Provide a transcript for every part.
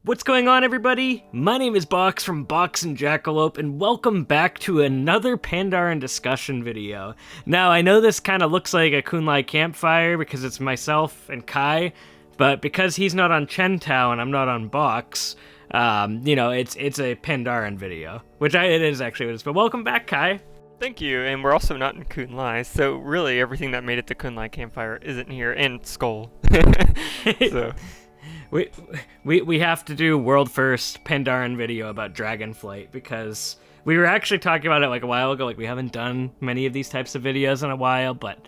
What's going on, everybody? My name is Box from Box and Jackalope, and welcome back to another Pandaren discussion video. Now, I know this kind of looks like a Kunlai campfire because it's myself and Kai, but because he's not on Chentao and I'm not on Box, it's a Pandaren video, it is actually what it is. But welcome back, Kai. Thank you, and we're also not in Kunlai, so really everything that made it to Kunlai campfire isn't here, and Skull. So. We have to do world first Pandaren video about Dragonflight because we were actually talking about it like a while ago. Like, we haven't done many of these types of videos in a while, but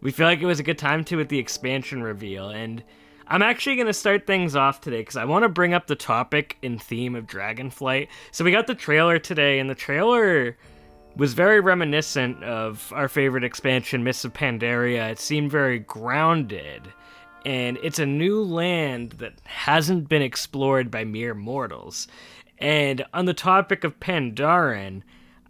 we feel like it was a good time to with the expansion reveal. And I'm actually going to start things off today because I want to bring up the topic and theme of Dragonflight. So we got the trailer today, and the trailer was very reminiscent of our favorite expansion, Mists of Pandaria. It seemed very grounded. And it's a new land that hasn't been explored by mere mortals. And on the topic of Pandaren,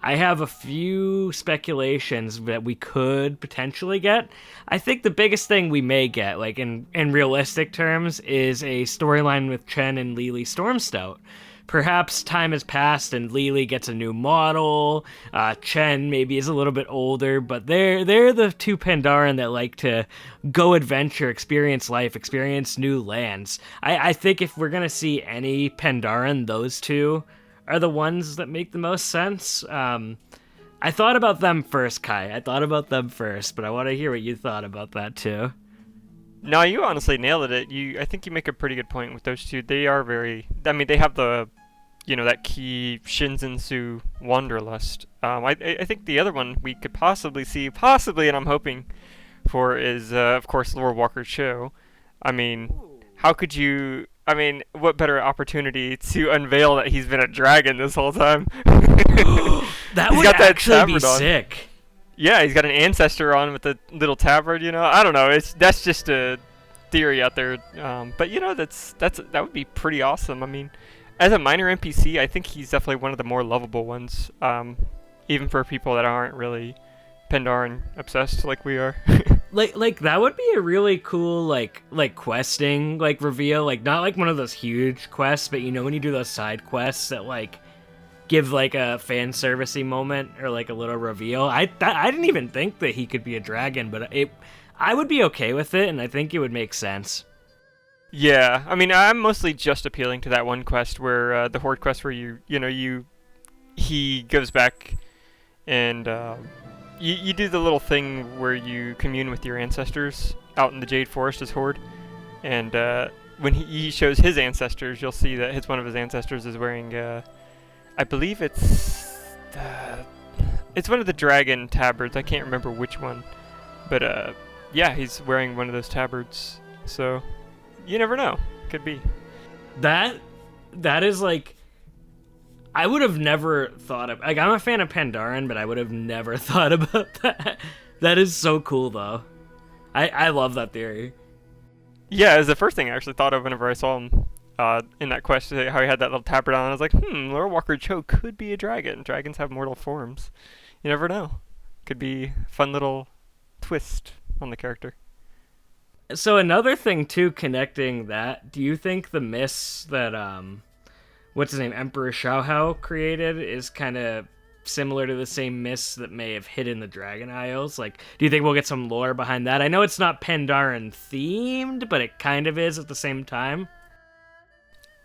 I have a few speculations that we could potentially get. I think the biggest thing we may get, like in realistic terms, is a storyline with Chen and Lily Stormstout. Perhaps time has passed and Lily gets a new model. Chen maybe is a little bit older, but they're the two Pandaren that like to go adventure, experience life, experience new lands. I think if we're gonna see any Pandaren, those two are the ones that make the most sense. I thought about them first, Kai. But I want to hear what you thought about that too. No, you honestly nailed it. I think you make a pretty good point with those two. They are very... I mean, they have the, that key Shinzensu Wanderlust. I think the other one we could possibly see, and I'm hoping for, is, of course, Lord Walker Cho. I mean, how could you... I mean, what better opportunity to unveil that he's been a dragon this whole time? That would actually be sick. Yeah, he's got an ancestor on with a little tabard, I don't know. That's just a theory out there. But that would be pretty awesome. I mean, as a minor NPC, I think he's definitely one of the more lovable ones. Even for people that aren't really Pandaren obsessed like we are. like that would be a really cool like questing reveal. Like, not like one of those huge quests, but when you do those side quests that give like a fan servicey moment or like a little reveal. I didn't even think that he could be a dragon, but I would be okay with it, and I think it would make sense. Yeah, I mean, I'm mostly just appealing to that one quest where the Horde quest where he goes back and you do the little thing where you commune with your ancestors out in the Jade Forest as Horde, and when he shows his ancestors, you'll see that one of his ancestors is wearing I believe it's one of the dragon tabards. I can't remember which one, but yeah, he's wearing one of those tabards. So you never know. Could be. That is like, I would have never thought of. Like, I'm a fan of Pandaren, but I would have never thought about that. That is so cool, though. I love that theory. Yeah, it was the first thing I actually thought of whenever I saw him. In that quest, how he had that little tabard on, I was like, Lord Walker Cho could be a dragon. Dragons have mortal forms. You never know. Could be a fun little twist on the character. So another thing, too, connecting that, do you think the mists that, what's his name, Emperor Xiaohao created is kind of similar to the same mists that may have hidden the Dragon Isles? Like, do you think we'll get some lore behind that? I know it's not Pandaren themed, but it kind of is at the same time.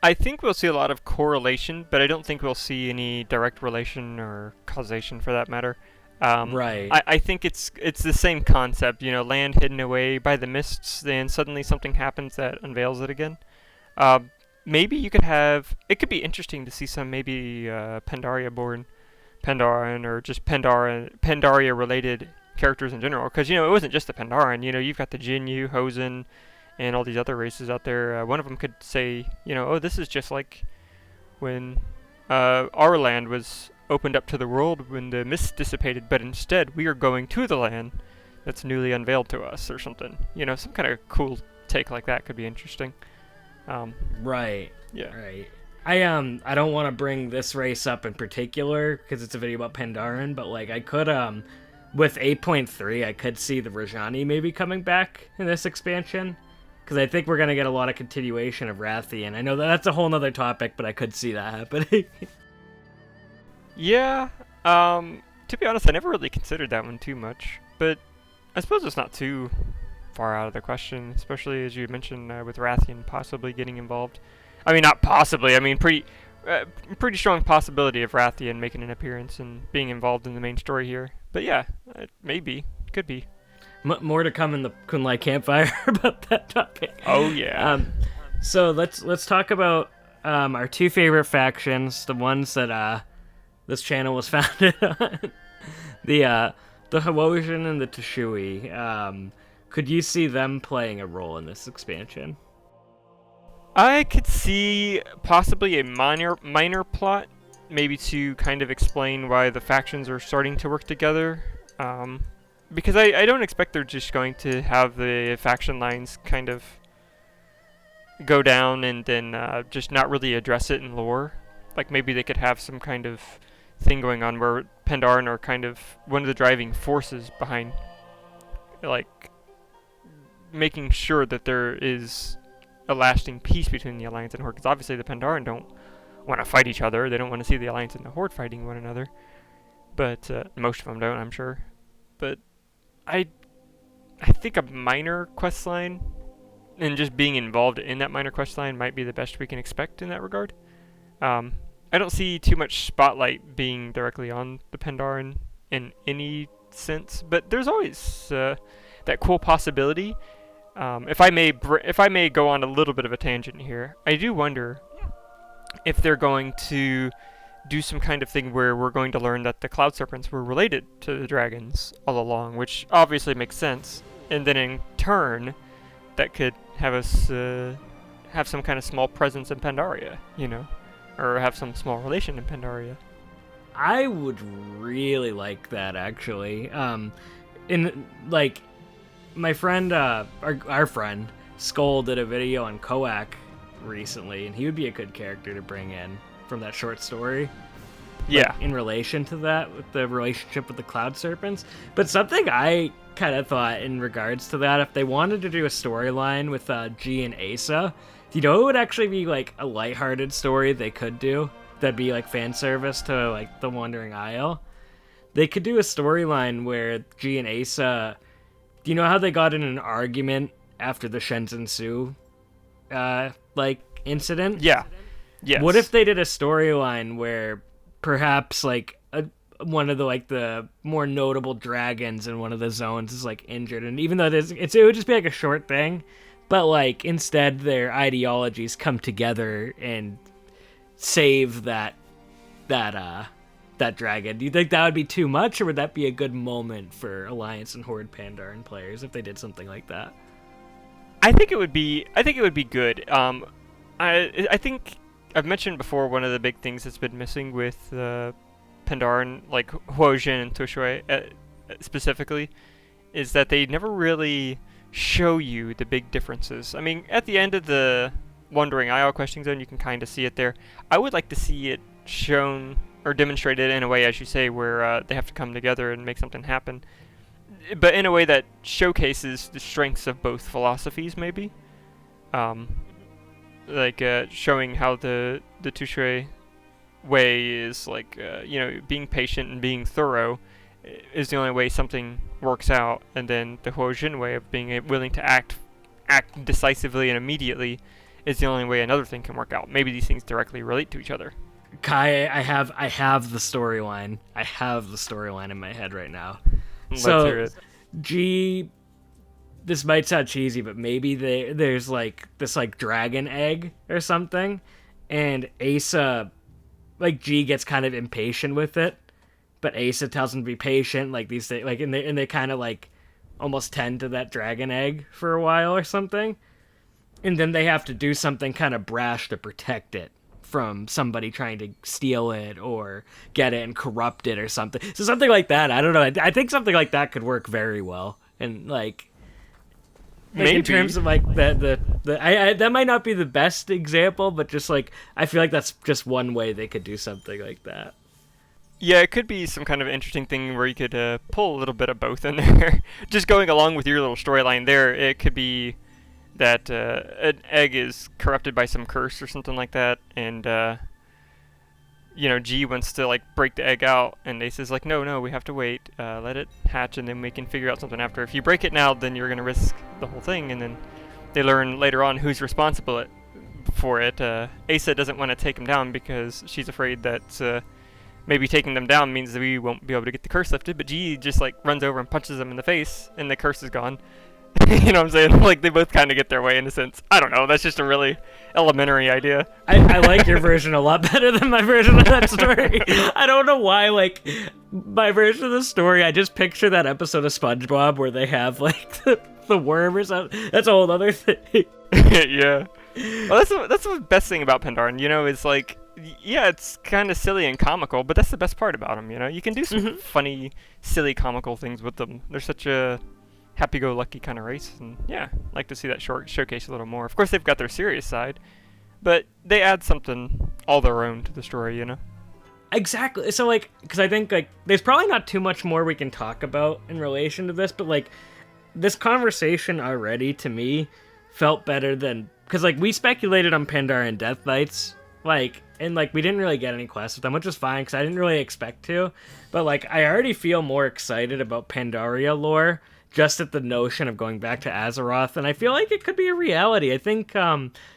I think we'll see a lot of correlation, but I don't think we'll see any direct relation or causation for that matter. Right. I think it's the same concept, land hidden away by the mists, then suddenly something happens that unveils it again. Maybe you could have... It could be interesting to see some maybe Pandaria-born Pandaren or just Pandaria-related characters in general. Because, it wasn't just the Pandaren. You've got the Jinyu, Hosen, and all these other races out there. One of them could say, oh, this is just like when our land was opened up to the world when the mist dissipated, but instead we are going to the land that's newly unveiled to us, or something. Some kind of cool take like that could be interesting. Right. Yeah. Right. I don't want to bring this race up in particular because it's a video about Pandaren, but I could with 8.3, I could see the Rajani maybe coming back in this expansion. because I think we're gonna get a lot of continuation of Rathian. I know that's a whole nother topic, but I could see that happening. Yeah. To be honest, I never really considered that one too much, but I suppose it's not too far out of the question, especially as you mentioned with Rathian possibly getting involved. I mean, not possibly. I mean, pretty strong possibility of Rathian making an appearance and being involved in the main story here. But yeah, maybe, could be. More to come in the Kunlai campfire about that topic. Oh yeah. So let's talk about our two favorite factions, the ones that this channel was founded on. The Hawosian and the Tushui. Could you see them playing a role in this expansion? I could see possibly a minor plot, maybe to kind of explain why the factions are starting to work together. Because I don't expect they're just going to have the faction lines kind of go down and then just not really address it in lore. Like maybe they could have some kind of thing going on where Pandaren are kind of one of the driving forces behind, like, making sure that there is a lasting peace between the Alliance and Horde. Because obviously the Pandaren don't want to fight each other. They don't want to see the Alliance and the Horde fighting one another. But most of them don't, I'm sure. But I think a minor quest line and just being involved in that minor quest line might be the best we can expect in that regard. I don't see too much spotlight being directly on the Pandaren in any sense, but there's always that cool possibility. If I may go on a little bit of a tangent here, I do wonder if they're going to do some kind of thing where we're going to learn that the Cloud Serpents were related to the dragons all along, which obviously makes sense, and then in turn, that could have us have some kind of small presence in Pandaria, or have some small relation in Pandaria. I would really like that, actually. My friend, our friend, Skull did a video on Koak recently, and he would be a good character to bring in from that short story. Yeah. In relation to that, with the relationship with the Cloud Serpents. But something I kind of thought in regards to that, if they wanted to do a storyline with Ji and Asa, it would actually be like a lighthearted story they could do. That'd be like fan service to like the Wandering Isle. They could do a storyline where Ji and Asa, do you know how they got in an argument after the Shenzhen Su incident? Yeah. Yes. What if they did a storyline where perhaps like one of the more notable dragons in one of the zones is like injured, and even though it would just be like a short thing, but like instead their ideologies come together and save that dragon. Do you think that would be too much, or would that be a good moment for Alliance and Horde Pandaren players if they did something like that? I think it would be good. I think I've mentioned before, one of the big things that's been missing with Pandaren, like Huojin and Tushui specifically, is that they never really show you the big differences. I mean, at the end of the Wandering Isle questing zone, you can kind of see it there. I would like to see it shown or demonstrated in a way, as you say, where they have to come together and make something happen, but in a way that showcases the strengths of both philosophies, maybe. Showing how the Tushui way is being patient and being thorough is the only way something works out, and then the Huojin way of being willing to act decisively and immediately is the only way another thing can work out. Maybe these things directly relate to each other. Kai, I have the storyline. I have the storyline in my head right now. Let's hear it. G. This might sound cheesy, but maybe there's like this like dragon egg or something, and Asa, like G gets kind of impatient with it, but Asa tells him to be patient. Like these things, like and they kind of like almost tend to that dragon egg for a while or something, and then they have to do something kind of brash to protect it from somebody trying to steal it or get it and corrupt it or something. So something like that. I don't know. I think something like that could work very well, and like in terms of like that might not be the best example, but just like I feel like that's just one way they could do something like that. Yeah, it could be some kind of interesting thing where you could pull a little bit of both in there. Just going along with your little storyline there, it could be that an egg is corrupted by some curse or something like that, and Ji wants to like break the egg out, and Ace is like, no, we have to wait, let it hatch, and then we can figure out something after. If you break it now, then you're gonna risk the whole thing, and then they learn later on who's responsible for it. Asa doesn't want to take him down because she's afraid that maybe taking them down means that we won't be able to get the curse lifted, but Ji just like runs over and punches him in the face, and the curse is gone. You know what I'm saying? Like, they both kind of get their way in a sense. I don't know. That's just a really elementary idea. I like your version a lot better than my version of that story. I don't know why, like, my version of the story, I just picture that episode of SpongeBob where they have, like, the worm or something. That's a whole other thing. Yeah. Well, that's the best thing about Pandaren, is like, yeah, it's kind of silly and comical, but that's the best part about them, You can do some funny, silly, comical things with them. They're such a happy-go-lucky kind of race, and yeah, like to see that showcase a little more. Of course, they've got their serious side, but they add something all their own to the story, Exactly. So, like, because I think, like, there's probably not too much more we can talk about in relation to this, but, like, this conversation already, to me, felt better than... Because, like, we speculated on Pandaren Death Knights, like, and, like, we didn't really get any quests with them, which was fine, because I didn't really expect to, but, like, I already feel more excited about Pandaria lore, just at the notion of going back to Azeroth, and I feel like it could be a reality. I think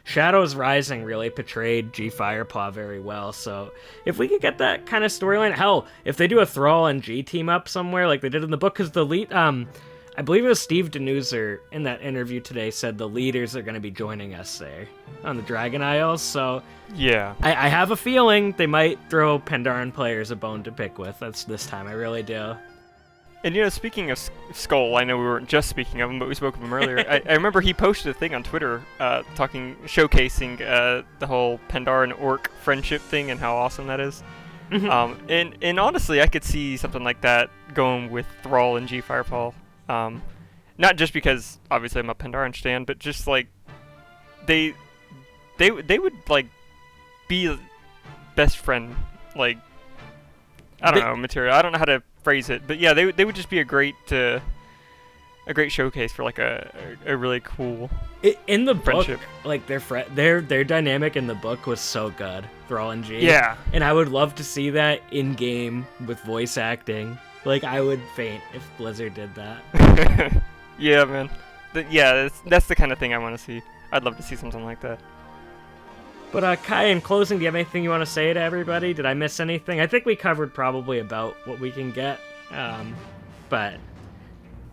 Shadows Rising really portrayed Ji Firepaw very well, so if we could get that kind of storyline, hell, if they do a Thrall and G team up somewhere like they did in the book, because the lead, I believe it was Steve Denuser in that interview today said the leaders are going to be joining us there on the Dragon Isles, so yeah, I have a feeling they might throw Pandaren players a bone to pick with this time. I really do. And speaking of Skull, I know we weren't just speaking of him, but we spoke of him earlier. I remember he posted a thing on Twitter showcasing the whole Pandaren orc friendship thing and how awesome that is. And honestly, I could see something like that going with Thrall and Ji Firepaw. Not just because obviously I'm a Pandaren stan, but just like they would like be best friend, like I don't know material. I don't know how to phrase it, but yeah, they would just be a great showcase for like a really cool in the friendship. Book, like their dynamic in the book was so good, Thrall and G. Yeah, and I would love to see that in game with voice acting. Like, I would faint if Blizzard did that. Yeah, man. That's the kind of thing I want to see. I'd love to see something like that. But Kai, in closing, do you have anything you want to say to everybody? Did I miss anything? I think we covered probably about what we can get. But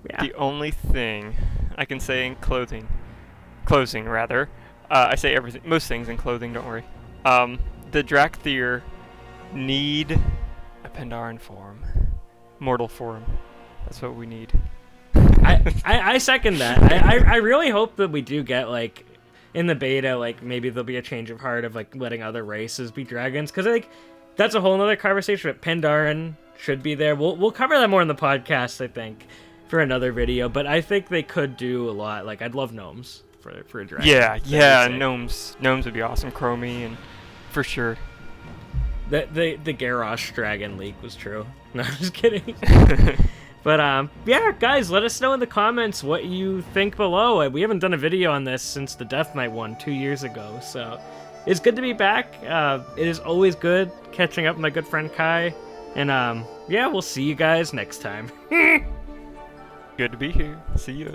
yeah. The only thing I can say in closing rather, I say everything, most things in clothing. Don't worry. The Drakthir need a Pandaren form, mortal form. That's what we need. I second that. I really hope that we do get like. In the beta, like, maybe there'll be a change of heart of, like, letting other races be dragons. Because, like, that's a whole nother conversation. But Pandaren should be there. We'll cover that more in the podcast, I think, for another video. But I think they could do a lot. Like, I'd love gnomes for a dragon. Yeah, gnomes. Gnomes would be awesome. Chromie, and for sure. The Garrosh dragon leak was true. No, I'm just kidding. But, yeah, guys, let us know in the comments what you think below. We haven't done a video on this since the Death Knight one 2 years ago, so it's good to be back. It is always good catching up with my good friend Kai. And, yeah, we'll see you guys next time. Good to be here. See ya.